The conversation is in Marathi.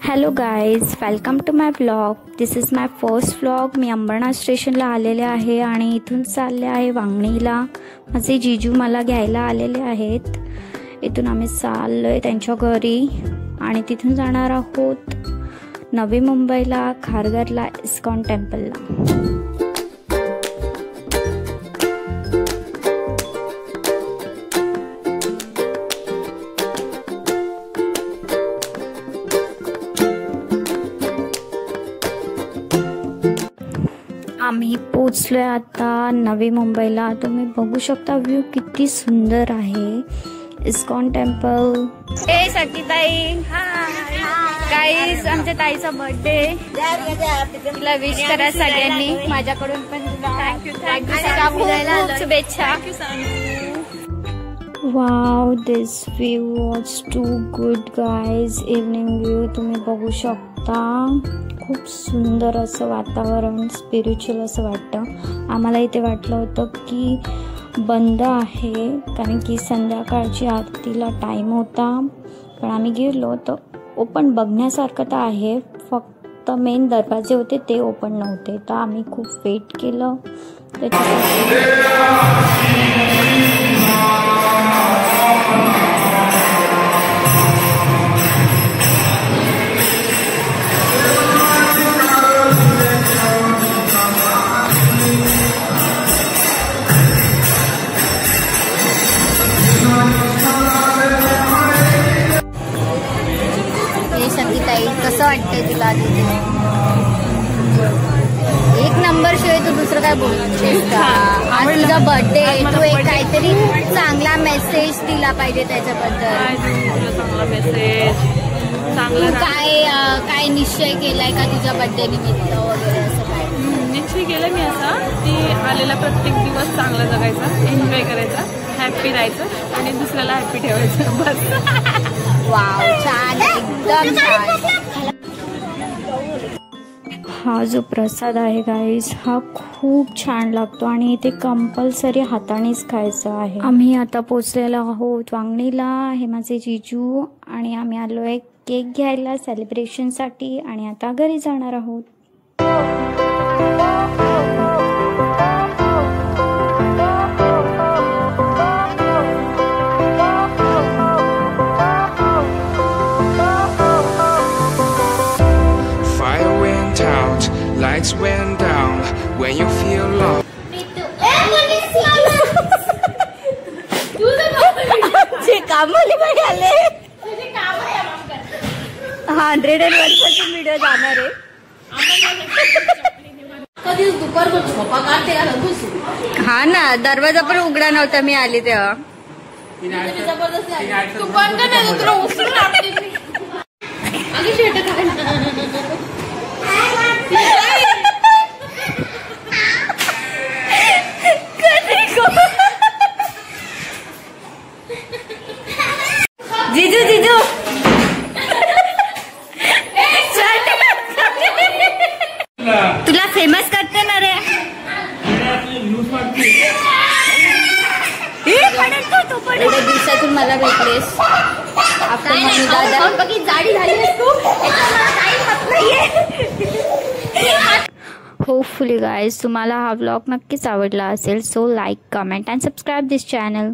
Hello guys, welcome to my blog. This is my first vlog. मी अंबरनाथ स्टेशनला आलेले आहे आणि इथून चालले आहे वांगणीला. माझे जिजू मला घ्यायला आलेले आहेत. इथून आम्ही चाललो आहे त्यांच्या घरी आणि तिथून जाणार आहोत नवी मुंबईला, खारघरला, इस्कॉन टेम्पलला. आम्ही पोचलोय आता नवी मुंबईला. तुम्ही बघू शकता व्ह्यू किती सुंदर आहे. ISKCON temple. हे सखीताई, गाईज आमच्या ताईचा बर्थडे. तिला विश करा सगळ्यांनी माझ्याकडून पण. थँक्यू, शुभेच्छा. Wow, this view was too good guys. Evening view तुम्ही बघू शकता. खूप सुंदर असं वातावरण, स्पिरिच्युअल असं वाटतं. आम्हाला इथे वाटलं होतं की बंद आहे कारण की संध्याकाळची आरतीला टाईम होता, पण आम्ही गेलो तर ओपन बघण्यासारखं तर आहे. फक्त मेन दरवाजे होते ते ओपन नव्हते, तर आम्ही खूप वेट केलं. सखीताई, कसं वाटतंय तुला तिथे? एक नंबर शिवाय तू दुसरं काय बोलतेस का? आज तुझा बर्थडे, तू एक काहीतरी चांगला मेसेज दिला पाहिजे त्याच्याबद्दल. चांगला मेसेज, चांगला काय निश्चय केलाय का तुझ्या बर्थडे निमित्त वगैरे असं काय? निश्चय केलं मी असा की आलेला प्रत्येक दिवस चांगला जगायचा, एन्जॉय करायचा, हॅप्पी राहायचं आणि दुसऱ्याला हॅप्पी ठेवायचं, बस. वाव, छान, एकदम छान. हा जो प्रसाद आहे गाईज, हा खूप छान लागतो आणि इथे कंपल्सरी हातानेच खायचा आहे. आम्ही आता पोचलेलो आहोत वांगणीला. हे माझे जिजू आणि आम्ही आलो आहे केक घ्यायला सेलिब्रेशनसाठी आणि आता घरी जाणार आहोत. Lights went down when you feel lost. जे कामवाली बाई आले. हा 101% व्हिडिओ जाणार आहे. हा ना, दरवाजा पण उघडा नव्हता मी आली तेव्हा. जीजू जीजू तुला फेमस करते ना रे. एवढ्या दिवसातून मला भेटलेस. आपण जाडी झाली तू. होपफुली गाईज तुम्हाला हा व्लॉग नक्कीच आवडला असेल. So like, comment and subscribe this channel.